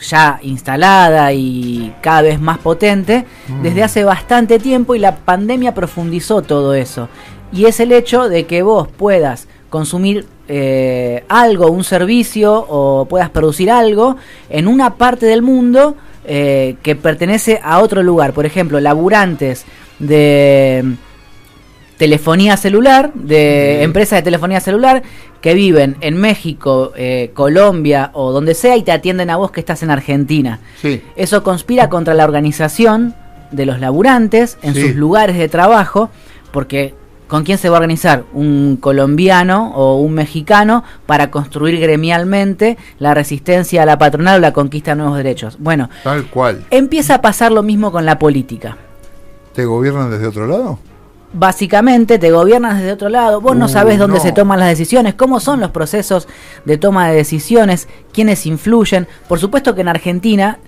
ya instalada y cada vez más potente desde hace bastante tiempo, y la pandemia profundizó todo eso. Y es el hecho de que vos puedas consumir algo, un servicio, o puedas producir algo en una parte del mundo que pertenece a otro lugar. Por ejemplo, laburantes de telefonía celular, de empresas de telefonía celular que viven en México, Colombia o donde sea, y te atienden a vos que estás en Argentina. Sí. Eso conspira contra la organización de los laburantes en sus lugares de trabajo, porque ¿con quién se va a organizar? Un colombiano o un mexicano para construir gremialmente la resistencia a la patronal o la conquista de nuevos derechos. Bueno, tal cual. Empieza a pasar lo mismo con la política. ¿Te gobiernan desde otro lado? Básicamente te gobiernas desde otro lado, vos no sabés dónde se toman las decisiones, cómo son los procesos de toma de decisiones, quiénes influyen. Por supuesto que en Argentina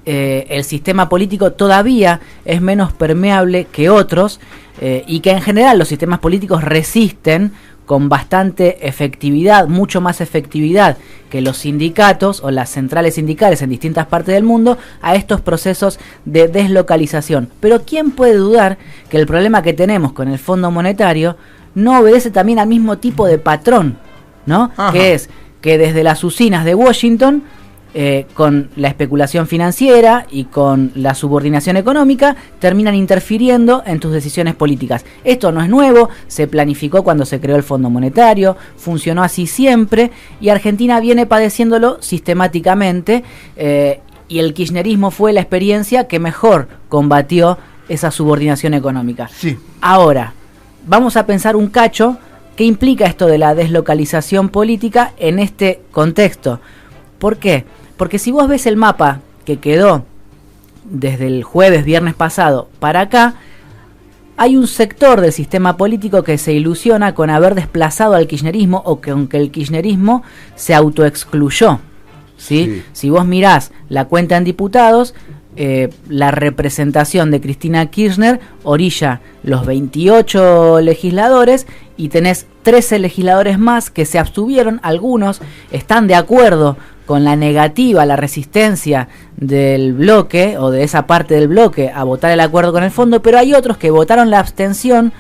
el sistema político todavía es menos permeable que otros, y que en general los sistemas políticos resisten con bastante efectividad, mucho más efectividad que los sindicatos o las centrales sindicales en distintas partes del mundo, a estos procesos de deslocalización. Pero ¿quién puede dudar que el problema que tenemos con el Fondo Monetario no obedece también al mismo tipo de patrón, ¿no? Ajá. Que es que desde las usinas de Washington, con la especulación financiera y con la subordinación económica, terminan interfiriendo en tus decisiones políticas. Esto no es nuevo, se planificó cuando se creó el Fondo Monetario, funcionó así siempre, y Argentina viene padeciéndolo sistemáticamente, y el kirchnerismo fue la experiencia que mejor combatió esa subordinación económica. Sí. Ahora, vamos a pensar un cacho qué implica esto de la deslocalización política en este contexto. ¿Por qué? Porque si vos ves el mapa que quedó desde el jueves, viernes pasado para acá, hay un sector del sistema político que se ilusiona con haber desplazado al kirchnerismo, o con que el kirchnerismo se autoexcluyó, ¿sí? Si vos mirás la cuenta en diputados, la representación de Cristina Kirchner orilla los 28 legisladores, y tenés 13 legisladores más que se abstuvieron. Algunos están de acuerdo con la negativa, la resistencia del bloque o de esa parte del bloque a votar el acuerdo con el fondo, pero hay otros que votaron la abstención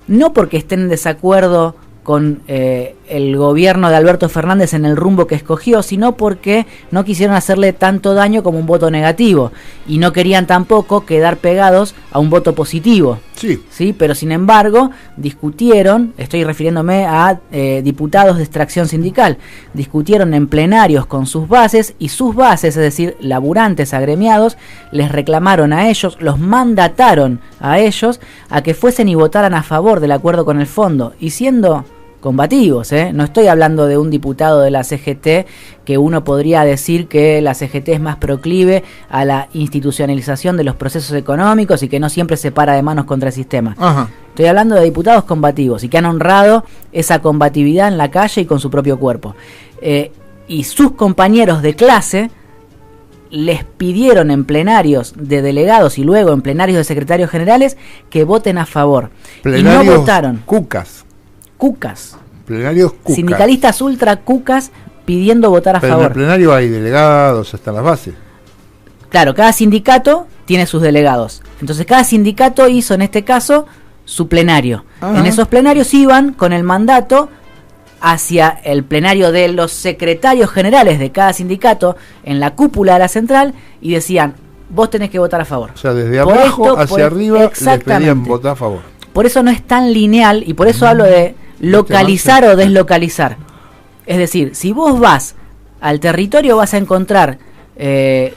no porque estén en desacuerdo con el gobierno de Alberto Fernández en el rumbo que escogió, sino porque no quisieron hacerle tanto daño como un voto negativo, y no querían tampoco quedar pegados a un voto positivo. Sí, pero sin embargo discutieron, estoy refiriéndome a diputados de extracción sindical, discutieron en plenarios con sus bases, y sus bases, es decir, laburantes agremiados, les reclamaron a ellos, los mandataron a ellos a que fuesen y votaran a favor del acuerdo con el fondo, y siendo combativos, no estoy hablando de un diputado de la CGT, que uno podría decir que la CGT es más proclive a la institucionalización de los procesos económicos y que no siempre se para de manos contra el sistema. Ajá. Estoy hablando de diputados combativos y que han honrado esa combatividad en la calle y con su propio cuerpo. Y sus compañeros de clase les pidieron en plenarios de delegados y luego en plenarios de secretarios generales que voten a favor. Plenarios y no votaron. Cucas. Plenarios cucas. Sindicalistas ultra cucas pidiendo votar a Pero favor. en el plenario hay delegados hasta las bases. Claro, cada sindicato tiene sus delegados. Entonces cada sindicato hizo en este caso su plenario. Ajá. En esos plenarios iban con el mandato hacia el plenario de los secretarios generales de cada sindicato en la cúpula de la central, y decían: vos tenés que votar a favor. O sea, desde por abajo esto, hacia arriba les pedían exactamente. votar a favor. Por eso no es tan lineal, y por eso hablo de localizar o deslocalizar. Es decir, si vos vas al territorio, vas a encontrar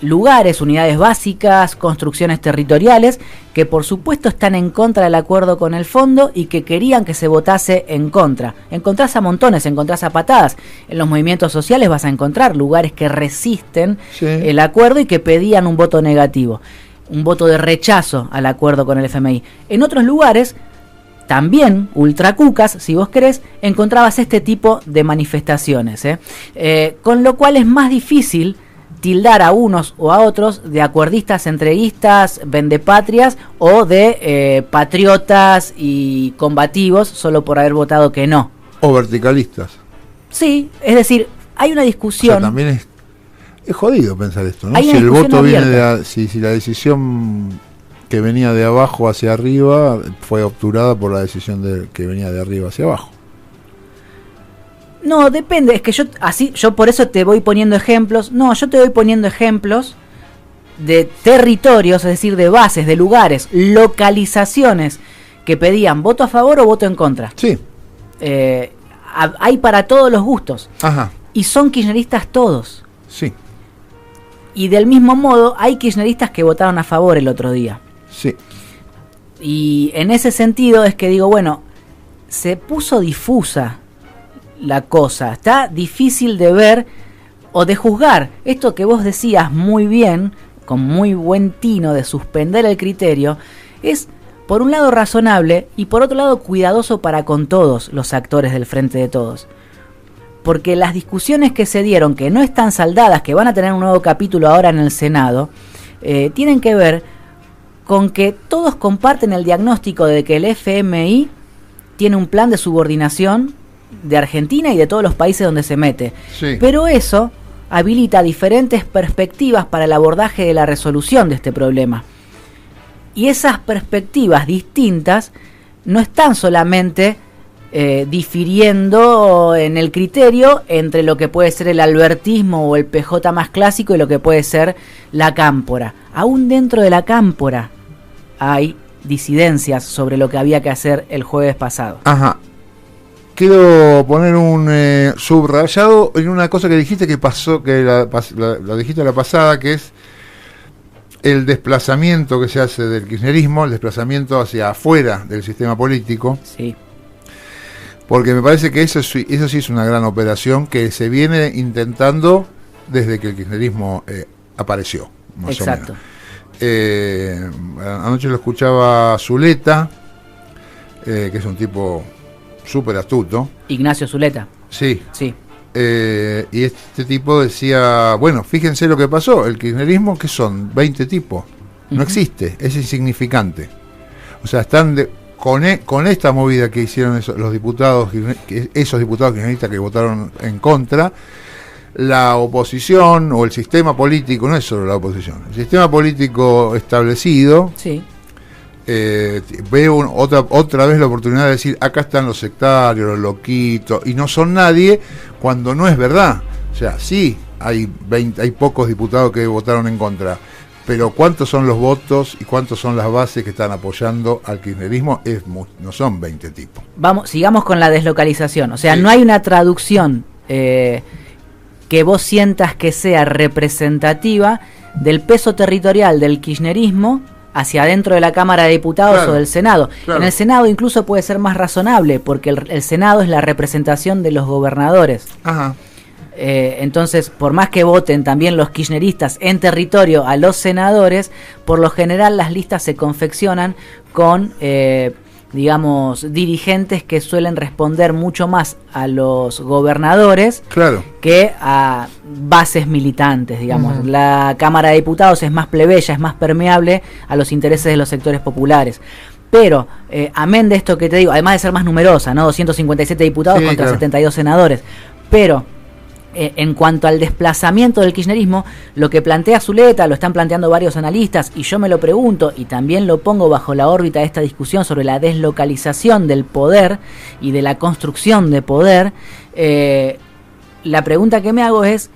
lugares, unidades básicas, construcciones territoriales que por supuesto están en contra del acuerdo con el fondo y que querían que se votase en contra. Encontrás a montones, encontrás a patadas. En los movimientos sociales vas a encontrar lugares que resisten el acuerdo y que pedían un voto negativo, un voto de rechazo al acuerdo con el FMI. En otros lugares, también ultracucas, si vos querés, encontrabas este tipo de manifestaciones, con lo cual es más difícil tildar a unos o a otros de acuerdistas, entreguistas, vendepatrias o de patriotas y combativos solo por haber votado que no. O verticalistas. Sí, es decir, hay una discusión. O sea, también Es jodido pensar esto, ¿no? Hay Si una el discusión voto viene abierta. si la decisión que venía de abajo hacia arriba fue obturada por la decisión que venía de arriba hacia abajo. No, depende, es que yo por eso te voy poniendo ejemplos. No, yo te voy poniendo ejemplos de territorios, es decir, de bases, de lugares, localizaciones que pedían voto a favor o voto en contra. Sí. Hay para todos los gustos. Ajá. Y son kirchneristas todos. Sí. Y del mismo modo, hay kirchneristas que votaron a favor el otro día. Sí. Y en ese sentido es que digo, bueno, se puso difusa la cosa. Está difícil de ver o de juzgar. Esto que vos decías muy bien, con muy buen tino de suspender el criterio, es por un lado razonable y por otro lado cuidadoso para con todos los actores del Frente de Todos. Porque las discusiones que se dieron, que no están saldadas, que van a tener un nuevo capítulo ahora en el Senado, tienen que ver con que todos comparten el diagnóstico de que el FMI tiene un plan de subordinación de Argentina y de todos los países donde se mete. Sí. Pero eso habilita diferentes perspectivas para el abordaje de la resolución de este problema. Y esas perspectivas distintas no están solamente difiriendo en el criterio entre lo que puede ser el albertismo o el PJ más clásico y lo que puede ser la cámpora. Aún dentro de la cámpora hay disidencias sobre lo que había que hacer el jueves pasado. Ajá. Quiero poner un subrayado en una cosa que dijiste que pasó, que la dijiste la pasada, que es el desplazamiento que se hace del kirchnerismo, el desplazamiento hacia afuera del sistema político. Sí. Porque me parece que eso sí es una gran operación que se viene intentando desde que el kirchnerismo apareció, más Exacto. o menos. Anoche lo escuchaba Zuleta, que es un tipo súper astuto. Ignacio Zuleta. Sí. Sí. Y este tipo decía, bueno, fíjense lo que pasó, el kirchnerismo, que son 20 tipos, no existe, es insignificante. O sea, están con esta movida que hicieron esos diputados kirchneristas que votaron en contra, la oposición o el sistema político, no es solo la oposición, el sistema político establecido, Sí. ve otra vez la oportunidad de decir, acá están los sectarios, los loquitos, y no son nadie, cuando no es verdad. O sea, sí, hay pocos diputados que votaron en contra, pero ¿cuántos son los votos y cuántos son las bases que están apoyando al kirchnerismo? No son 20 tipos. Sigamos con la deslocalización. O sea, Sí. no hay una traducción que vos sientas que sea representativa del peso territorial del kirchnerismo hacia adentro de la Cámara de Diputados, Claro, o del Senado. claro. En el Senado incluso puede ser más razonable, porque el Senado es la representación de los gobernadores. Ajá. Entonces, por más que voten también los kirchneristas en territorio a los senadores, por lo general las listas se confeccionan con, digamos, dirigentes que suelen responder mucho más a los gobernadores Claro. que a bases militantes, digamos. Ujú. La Cámara de Diputados es más plebeya, es más permeable a los intereses de los sectores populares. Pero, amén de esto que te digo, además de ser más numerosa, ¿no? 257 diputados Sí, contra claro. 72 senadores. Pero, en cuanto al desplazamiento del kirchnerismo, lo que plantea Zuleta, lo están planteando varios analistas, y yo me lo pregunto, y también lo pongo bajo la órbita de esta discusión sobre la deslocalización del poder y de la construcción de poder. La pregunta que me hago es,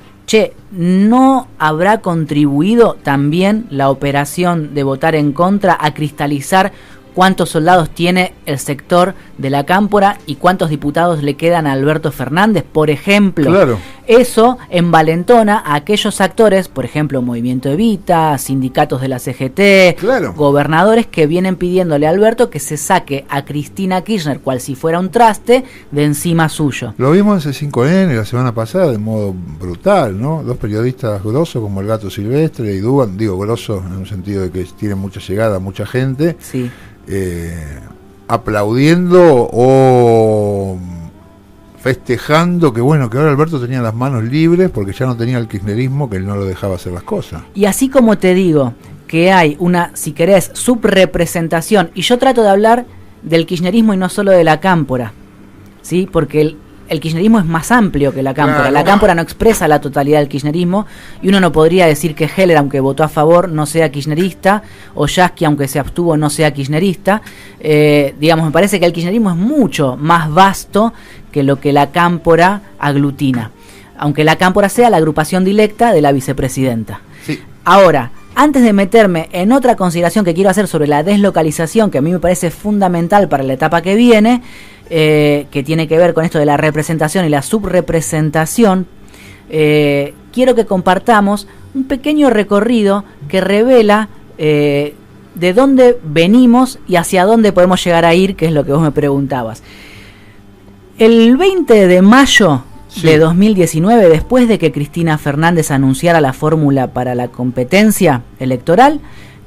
¿no habrá contribuido también la operación de votar en contra a cristalizar cuántos soldados tiene el sector de la Cámpora y cuántos diputados le quedan a Alberto Fernández, por ejemplo? Claro. Eso envalentona a aquellos actores, por ejemplo, Movimiento Evita, sindicatos de la CGT, Claro. gobernadores que vienen pidiéndole a Alberto que se saque a Cristina Kirchner, cual si fuera un traste, de encima suyo. Lo vimos en C5N la semana pasada de modo brutal, ¿no? Dos periodistas grosos como el Gato Silvestre y Dugan, digo grosos en un sentido de que tienen mucha llegada, mucha gente, Sí. aplaudiendo o festejando que bueno, que ahora Alberto tenía las manos libres porque ya no tenía el kirchnerismo que él no lo dejaba hacer las cosas. Y así como te digo que hay una, si querés, subrepresentación, y yo trato de hablar del kirchnerismo y no solo de la Cámpora, ¿sí? Porque el kirchnerismo es más amplio que la cámpora. Claro. La cámpora no expresa la totalidad del kirchnerismo y uno no podría decir que Heller, aunque votó a favor, no sea kirchnerista, o Yasky, aunque se abstuvo, no sea kirchnerista. Digamos, me parece que el kirchnerismo es mucho más vasto que lo que la cámpora aglutina, aunque la cámpora sea la agrupación directa de la vicepresidenta. Sí. Ahora, antes de meterme en otra consideración que quiero hacer sobre la deslocalización, que a mí me parece fundamental para la etapa que viene, que tiene que ver con esto de la representación y la subrepresentación, quiero que compartamos un pequeño recorrido que revela de dónde venimos y hacia dónde podemos llegar a ir, que es lo que vos me preguntabas. El 20 de mayo de 2019, después de que Cristina Fernández anunciara la fórmula para la competencia electoral,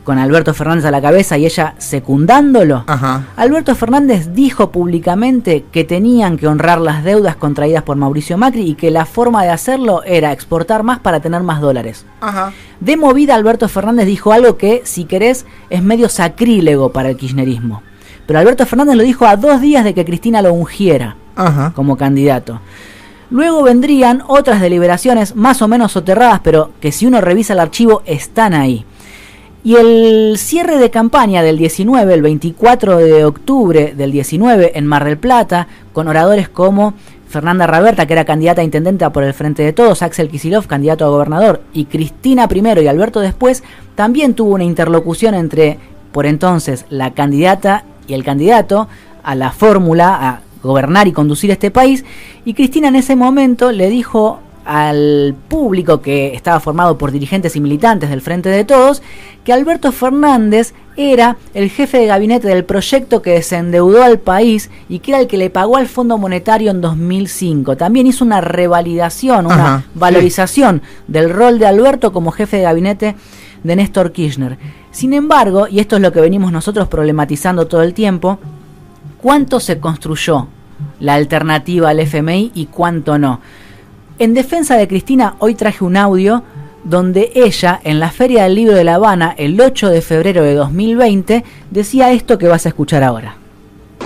con Alberto Fernández a la cabeza y ella secundándolo, Alberto Fernández dijo públicamente que tenían que honrar las deudas contraídas por Mauricio Macri y que la forma de hacerlo era exportar más para tener más dólares. De movida, Alberto Fernández dijo algo que, si querés, es medio sacrílego para el kirchnerismo. Pero Alberto Fernández lo dijo a 2 días de que Cristina lo ungiera como candidato. Luego vendrían otras deliberaciones más o menos soterradas, pero que si uno revisa el archivo están ahí. Y el cierre de campaña del 19, el 24 de octubre del 19, en Mar del Plata, con oradores como Fernanda Raberta, que era candidata a intendenta por el Frente de Todos, Axel Kicillof, candidato a gobernador, y Cristina primero y Alberto después, también tuvo una interlocución entre, por entonces, la candidata y el candidato a la fórmula, a gobernar y conducir este país, y Cristina en ese momento le dijo al público, que estaba formado por dirigentes y militantes del Frente de Todos, que Alberto Fernández era el jefe de gabinete del proyecto que desendeudó al país y que era el que le pagó al Fondo Monetario en 2005. También hizo una revalidación, una valorización del rol de Alberto como jefe de gabinete de Néstor Kirchner. Sin embargo, y esto es lo que venimos nosotros problematizando todo el tiempo, ¿cuánto se construyó la alternativa al FMI y cuánto no? En defensa de Cristina, hoy traje un audio donde ella, en la Feria del Libro de La Habana, el 8 de febrero de 2020, decía esto que vas a escuchar ahora.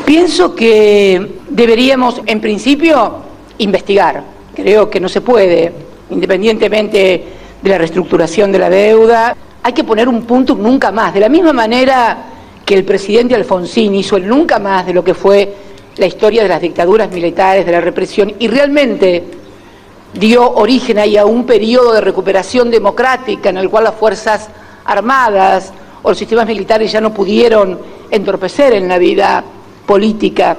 Pienso que deberíamos, en principio, investigar. Creo que no se puede, independientemente de la reestructuración de la deuda. Hay que poner un punto nunca más. De la misma manera que el presidente Alfonsín hizo el nunca más de lo que fue la historia de las dictaduras militares, de la represión, y realmente dio origen ahí a un periodo de recuperación democrática en el cual las Fuerzas Armadas o los sistemas militares ya no pudieron entorpecer en la vida política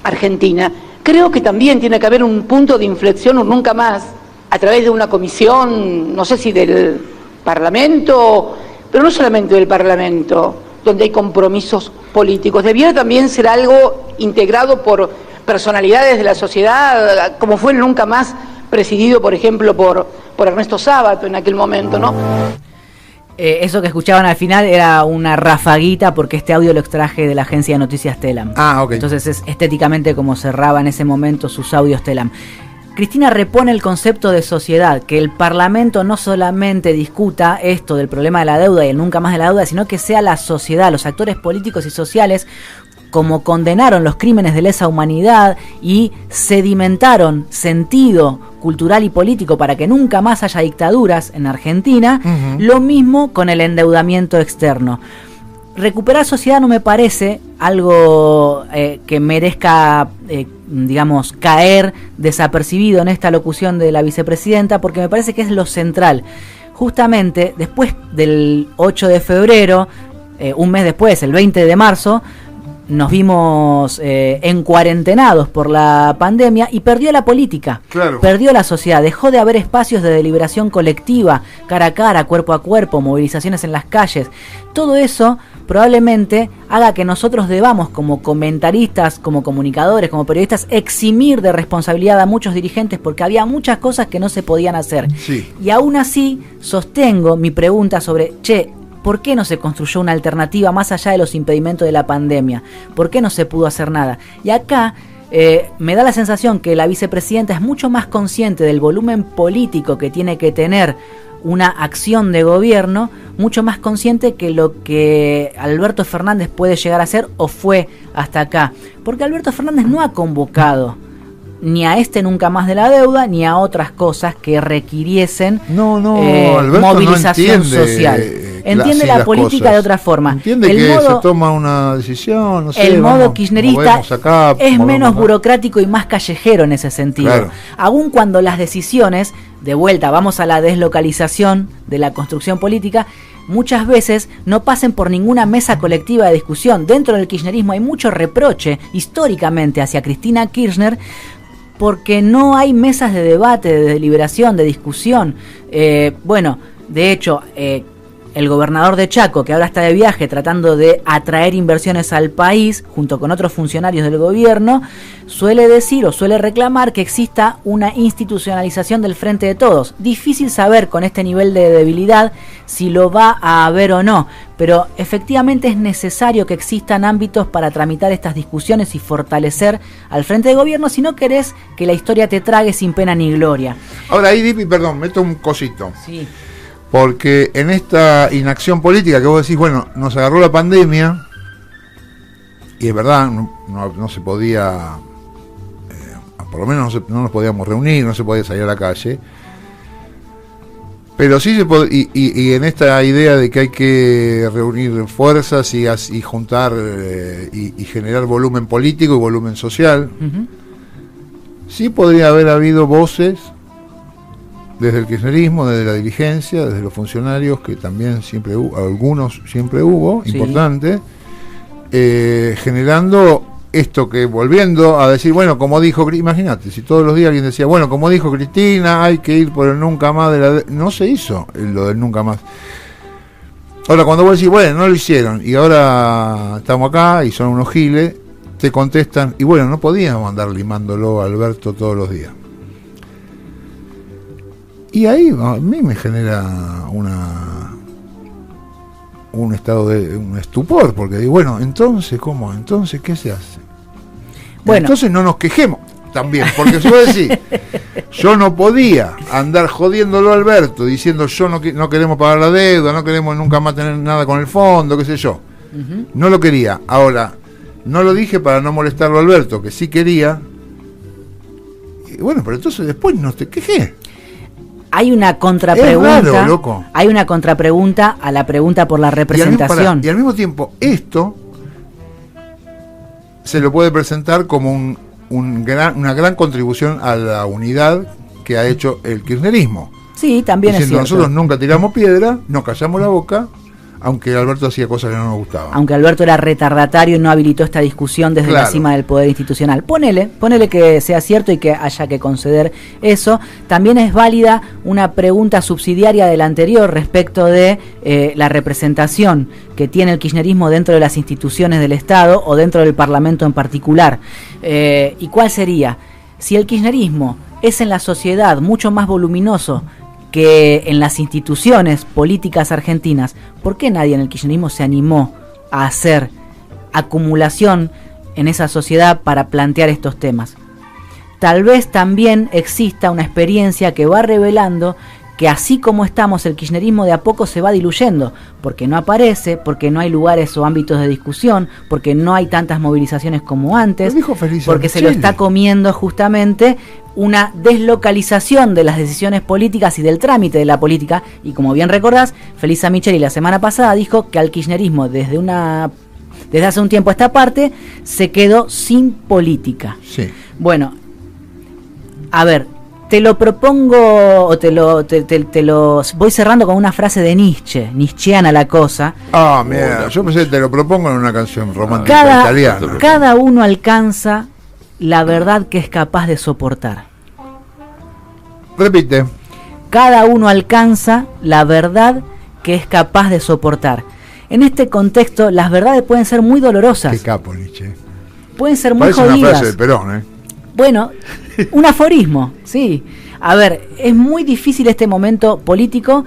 argentina. Creo que también tiene que haber un punto de inflexión, un nunca más, a través de una comisión, no sé si del Parlamento, pero no solamente del Parlamento, donde hay compromisos políticos. Debiera también ser algo integrado por personalidades de la sociedad, como fue el nunca más presidido, por ejemplo, por Ernesto Sábato en aquel momento, ¿no? Eso que escuchaban al final era una rafaguita, porque este audio lo extraje de la agencia de noticias Telam. Entonces es estéticamente como cerraba en ese momento sus audios Telam. Cristina repone el concepto de sociedad, que el Parlamento no solamente discuta esto del problema de la deuda y el nunca más de la deuda, sino que sea la sociedad, los actores políticos y sociales, como condenaron los crímenes de lesa humanidad y sedimentaron sentido cultural y político para que nunca más haya dictaduras en Argentina, lo mismo con el endeudamiento externo. Recuperar sociedad no me parece algo que merezca, digamos, caer desapercibido en esta locución de la vicepresidenta, porque me parece que es lo central. Justamente después del 8 de febrero, un mes después, el 20 de marzo, nos vimos encuarentenados por la pandemia y perdió la política, perdió la sociedad, dejó de haber espacios de deliberación colectiva, cara a cara, cuerpo a cuerpo, movilizaciones en las calles. Todo eso probablemente haga que nosotros debamos, como comentaristas, como comunicadores, como periodistas, eximir de responsabilidad a muchos dirigentes, porque había muchas cosas que no se podían hacer. Y aún así sostengo mi pregunta sobre, ¿por qué no se construyó una alternativa más allá de los impedimentos de la pandemia? ¿Por qué no se pudo hacer nada? Y acá me da la sensación que la vicepresidenta es mucho más consciente del volumen político que tiene que tener una acción de gobierno, mucho más consciente que lo que Alberto Fernández puede llegar a hacer o fue hasta acá. Porque Alberto Fernández no ha convocado ni a este nunca más de la deuda, ni a otras cosas que requiriesen movilización social. Entiende la política cosas de otra forma. Entiende que se toma una decisión, no sé, el modo kirchnerista es menos burocrático y más callejero en ese sentido. Claro. Aun cuando las decisiones, de vuelta, vamos a la deslocalización de la construcción política, muchas veces no pasen por ninguna mesa colectiva de discusión. Dentro del kirchnerismo hay mucho reproche históricamente hacia Cristina Kirchner porque no hay mesas de debate, de deliberación, de discusión. Bueno, de hecho, el gobernador de Chaco, que ahora está de viaje tratando de atraer inversiones al país, junto con otros funcionarios del gobierno, suele decir o suele reclamar que exista una institucionalización del Frente de Todos. Difícil saber con este nivel de debilidad si lo va a haber o no, pero efectivamente es necesario que existan ámbitos para tramitar estas discusiones y fortalecer al Frente de Gobierno si no querés que la historia te trague sin pena ni gloria. Ahora ahí, Dipi, perdón, meto un cosito. Sí. Porque en esta inacción política que vos decís, bueno, nos agarró la pandemia, y es verdad, no se podía, por lo menos no nos podíamos reunir, no se podía salir a la calle, pero sí se puede, y en esta idea de que hay que reunir fuerzas y juntar y generar volumen político y volumen social, sí podría haber habido voces desde el kirchnerismo, desde la dirigencia, desde los funcionarios, que también siempre hubo, algunos siempre hubo, sí, importante, generando esto que, volviendo a decir, bueno, como dijo, imagínate, si todos los días alguien decía, bueno, como dijo Cristina, hay que ir por el nunca más de la... No se hizo lo del nunca más. Ahora, cuando vos decís, bueno, no lo hicieron, y ahora estamos acá, y son unos giles, te contestan, y bueno, no podíamos andar limándolo a Alberto todos los días. Y ahí a mí me genera un estado de un estupor, porque digo, bueno, entonces, ¿cómo? Entonces, ¿qué se hace? Bueno, entonces no nos quejemos también, porque si vos decís, yo no podía andar jodiéndolo a Alberto, diciendo no queremos pagar la deuda, no queremos nunca más tener nada con el fondo, qué sé yo. No lo quería. Ahora, no lo dije para no molestarlo a Alberto, que sí quería. Y bueno, pero entonces después no te quejé. Hay una contrapregunta. Hay una contrapregunta a la pregunta por la representación. Y al mismo tiempo, esto se lo puede presentar como una gran contribución a la unidad que ha hecho el kirchnerismo. Sí, también es cierto. Nosotros nunca tiramos piedra, nos callamos la boca, aunque Alberto hacía cosas que no nos gustaban. Aunque Alberto era retardatario y no habilitó esta discusión desde la cima del poder institucional. Ponele que sea cierto y que haya que conceder eso. También es válida una pregunta subsidiaria de la anterior respecto de la representación que tiene el kirchnerismo dentro de las instituciones del Estado o dentro del Parlamento en particular. ¿Y cuál sería? Si el kirchnerismo es en la sociedad mucho más voluminoso que en las instituciones políticas argentinas, ¿por qué nadie en el kirchnerismo se animó a hacer acumulación en esa sociedad para plantear estos temas? Tal vez también exista una experiencia que va revelando que así como estamos, el kirchnerismo de a poco se va diluyendo, porque no aparece, porque no hay lugares o ámbitos de discusión, porque no hay tantas movilizaciones como antes, porque se lo está comiendo justamente una deslocalización de las decisiones políticas y del trámite de la política. Y como bien recordás, Felisa Micheli la semana pasada dijo que al kirchnerismo desde hace un tiempo a esta parte se quedó sin política. Sí. Bueno, a ver, te lo propongo o te lo voy cerrando con una frase de Nietzsche, nietzscheana la cosa. Ah, mira, yo pensé que te lo propongo en una canción romántica italiana. Cada uno alcanza la verdad que es capaz de soportar. Repite. Cada uno alcanza la verdad que es capaz de soportar. En este contexto, las verdades pueden ser muy dolorosas. Qué capo, Nietzsche. Pueden ser muy jodidas. Parece una frase de Perón, ¿eh? Bueno, un aforismo, sí. A ver, es muy difícil este momento político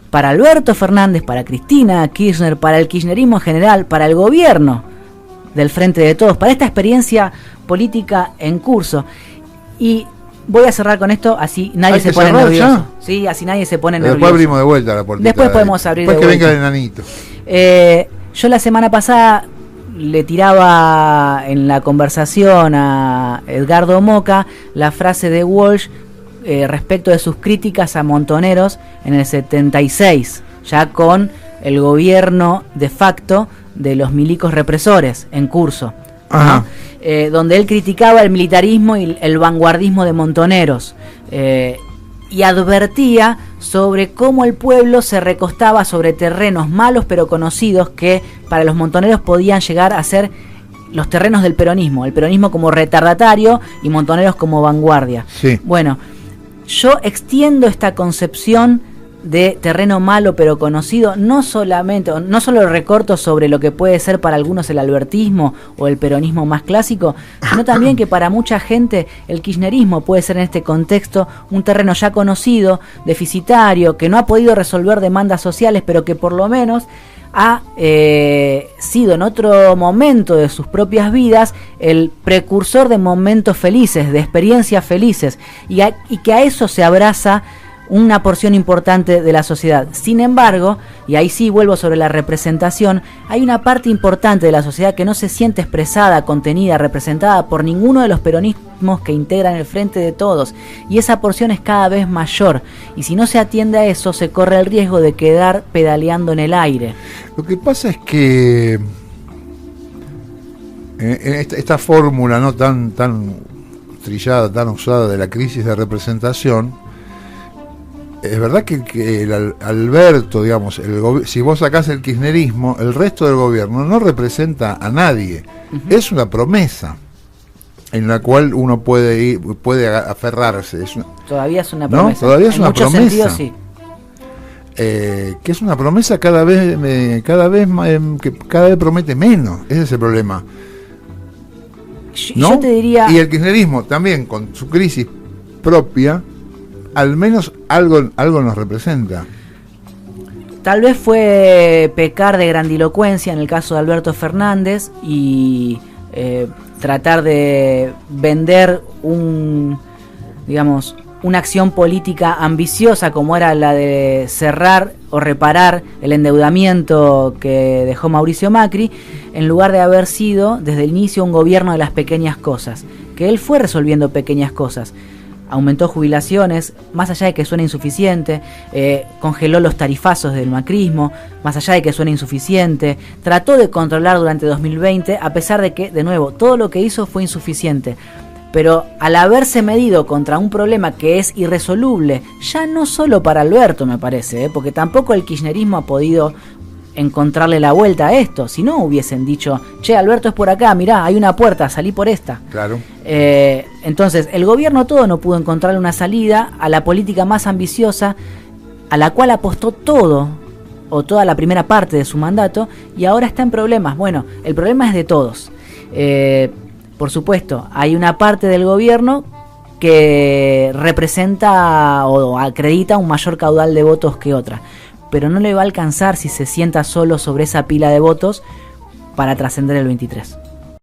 para Alberto Fernández, para Cristina Kirchner, para el kirchnerismo en general, para el gobierno del Frente de Todos, para esta experiencia política en curso. Y voy a cerrar con esto, así nadie se pone nervioso. ¿Ya? Sí, así nadie se pone nervioso. Después abrimos de vuelta la puerta. Después podemos abrir de vuelta. Después que venga el enanito. Yo la semana pasada le tiraba en la conversación a Edgardo Moca la frase de Walsh respecto de sus críticas a Montoneros en el 76, ya con el gobierno de facto de los milicos represores en curso, ¿no? Donde él criticaba el militarismo y el vanguardismo de Montoneros, y advertía sobre cómo el pueblo se recostaba sobre terrenos malos pero conocidos que para los Montoneros podían llegar a ser los terrenos del peronismo, el peronismo como retardatario y Montoneros como vanguardia. Sí. Bueno, yo extiendo esta concepción de terreno malo pero conocido, no solo recorto sobre lo que puede ser para algunos el albertismo o el peronismo más clásico, sino también que para mucha gente el kirchnerismo puede ser en este contexto un terreno ya conocido, deficitario, que no ha podido resolver demandas sociales, pero que por lo menos ha sido en otro momento de sus propias vidas el precursor de momentos felices, de experiencias felices, y que a eso se abraza una porción importante de la sociedad. Sin embargo, y ahí sí vuelvo sobre la representación, hay una parte importante de la sociedad que no se siente expresada, contenida, representada por ninguno de los peronismos que integran el Frente de Todos, y esa porción es cada vez mayor, y si no se atiende a eso se corre el riesgo de quedar pedaleando en el aire. Lo que pasa es que en esta fórmula no tan trillada, tan usada de la crisis de representación, es verdad que el Alberto, digamos, si vos sacás el kirchnerismo, el resto del gobierno no representa a nadie. Es una promesa en la cual uno puede aferrarse. Todavía es una promesa. ¿No? Todavía es una promesa. En muchos sentidos, sí. Que es una promesa cada vez promete menos. Ese es el problema, ¿no? Yo te diría... Y el kirchnerismo también, con su crisis propia, al menos algo nos representa. Tal vez fue pecar de grandilocuencia en el caso de Alberto Fernández y tratar de vender una acción política ambiciosa como era la de cerrar o reparar el endeudamiento que dejó Mauricio Macri, en lugar de haber sido desde el inicio un gobierno de las pequeñas cosas, que él fue resolviendo pequeñas cosas. Aumentó jubilaciones, más allá de que suene insuficiente, congeló los tarifazos del macrismo, más allá de que suene insuficiente, trató de controlar durante 2020, a pesar de que, de nuevo, todo lo que hizo fue insuficiente. Pero al haberse medido contra un problema que es irresoluble, ya no solo para Alberto me parece, porque tampoco el kirchnerismo ha podido encontrarle la vuelta a esto, si no hubiesen dicho, che, Alberto es por acá, mirá, hay una puerta, salí por esta. Claro. Entonces, el gobierno todo no pudo encontrarle una salida a la política más ambiciosa, a la cual apostó todo, o toda la primera parte de su mandato, y ahora está en problemas. Bueno, el problema es de todos. Por supuesto, hay una parte del gobierno que representa o acredita un mayor caudal de votos que otra, pero no le va a alcanzar si se sienta solo sobre esa pila de votos para trascender el 23.